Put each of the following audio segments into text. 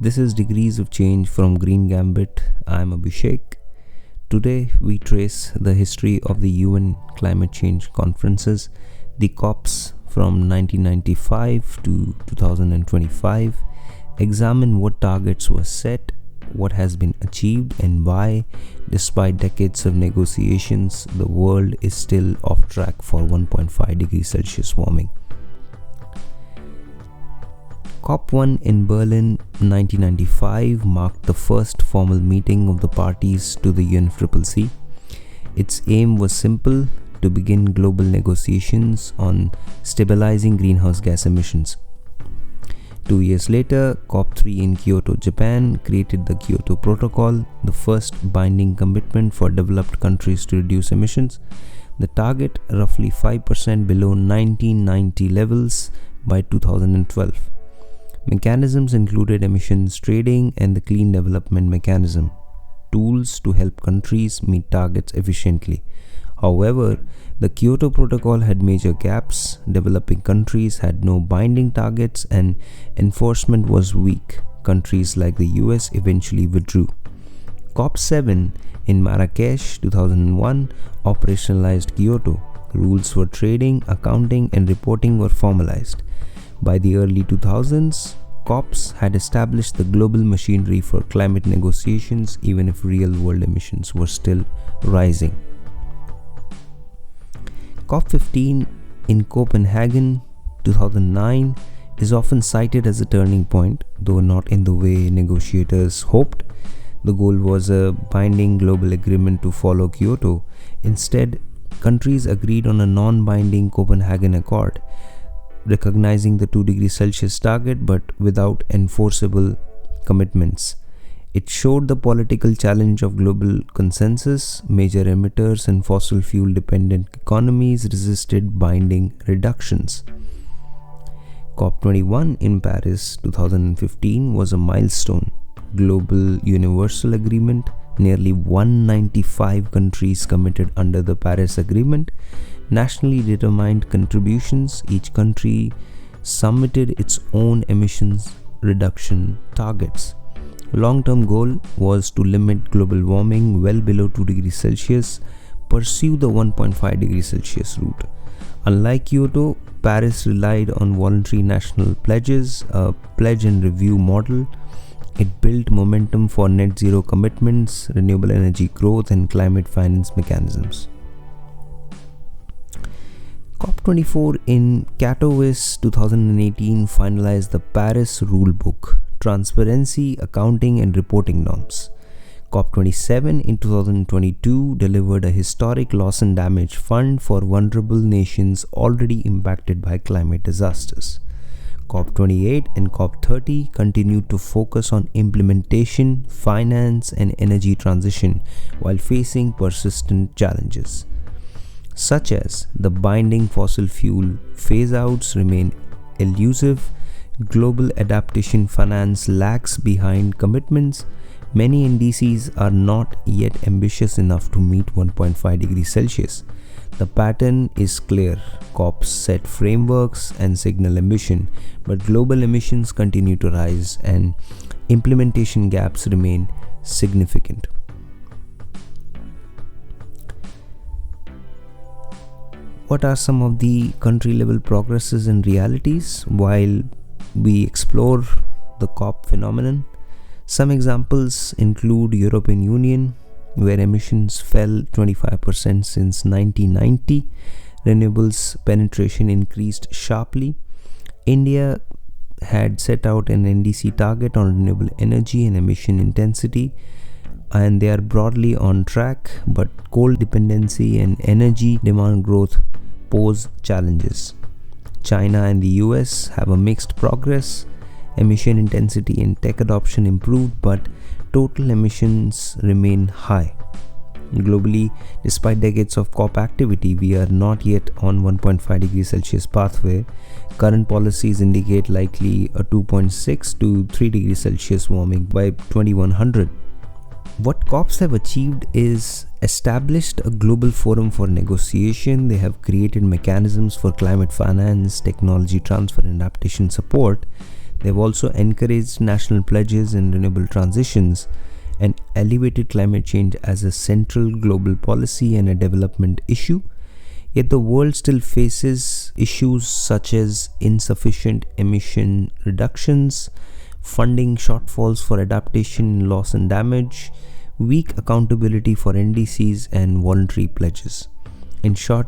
This is Degrees of Change from Green Gambit. I'm Abhishek. Today we trace the history of the UN climate change conferences, the COPs from 1995 to 2025, examine what targets were set, what has been achieved, and why, despite decades of negotiations, the world is still off track for 1.5 degrees Celsius warming. COP1 in Berlin 1995 marked the first formal meeting of the parties to the UNFCCC. Its aim was simple: to begin global negotiations on stabilizing greenhouse gas emissions. 2 years later, COP3 in Kyoto, Japan created the Kyoto Protocol, the first binding commitment for developed countries to reduce emissions. The target, roughly 5% below 1990 levels by 2012. Mechanisms included emissions trading and the Clean Development Mechanism, tools to help countries meet targets efficiently. However, the Kyoto Protocol had major gaps. Developing countries had no binding targets and enforcement was weak. Countries like the US eventually withdrew. COP7 in Marrakesh 2001 operationalized Kyoto. Rules for trading, accounting, and reporting were formalized. By the early 2000s, COPs had established the global machinery for climate negotiations, even if real-world emissions were still rising. COP15 in Copenhagen 2009 is often cited as a turning point, though not in the way negotiators hoped. The goal was a binding global agreement to follow Kyoto. Instead, countries agreed on a non-binding Copenhagen Accord, recognizing the 2 degrees Celsius target but without enforceable commitments. It showed the political challenge of global consensus. Major emitters and fossil fuel dependent economies resisted binding reductions. COP21 in Paris 2015 was a milestone. Global universal agreement. Nearly 195 countries committed under the Paris Agreement. Nationally determined contributions. Each country submitted its own emissions reduction targets. Long-term goal was to limit global warming well below 2 degrees Celsius, pursue the 1.5 degrees Celsius route. Unlike Kyoto, Paris relied on voluntary national pledges, a pledge and review model. It built momentum for net zero commitments, renewable energy growth, and climate finance mechanisms. COP24 in Katowice 2018 finalized the Paris Rulebook, transparency, accounting, and reporting norms. COP27 in 2022 delivered a historic loss and damage fund for vulnerable nations already impacted by climate disasters. COP28 and COP30 continued to focus on implementation, finance, and energy transition while facing persistent challenges, such as the binding fossil fuel phase-outs remain elusive, global adaptation finance lags behind commitments, many NDCs are not yet ambitious enough to meet 1.5 degrees Celsius. The pattern is clear. COPs set frameworks and signal ambition, but global emissions continue to rise and implementation gaps remain significant. What are some of the country level progresses and realities while we explore the COP phenomenon? Some examples include European Union, where emissions fell 25% since 1990. Renewables penetration increased sharply. India had set out an NDC target on renewable energy and emission intensity, and they are broadly on track, but coal dependency and energy demand growth pose challenges. China and the US have a mixed progress. Emission intensity and tech adoption improved, but total emissions remain high. Globally, despite decades of COP activity, we are not yet on 1.5 degrees Celsius pathway. Current policies indicate likely a 2.6 to 3 degrees Celsius warming by 2100. What COPs have achieved is established a global forum for negotiation. They have created mechanisms for climate finance, technology transfer, and adaptation support. They've also encouraged national pledges in renewable transitions and elevated climate change as a central global policy and a development issue. Yet the world still faces issues such as insufficient emission reductions, funding shortfalls for adaptation, loss and damage, weak accountability for NDCs, and voluntary pledges. In short,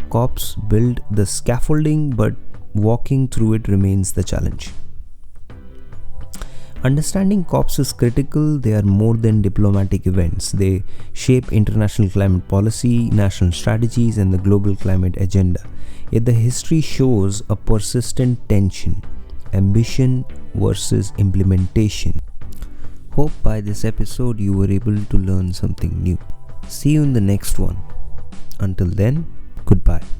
COPs build the scaffolding, but walking through it remains the challenge. Understanding COPs is critical. They are more than diplomatic events. They shape international climate policy, national strategies, and the global climate agenda. Yet the history shows a persistent tension: ambition versus implementation. Hope by this episode you were able to learn something new. See you in the next one. Until then, goodbye.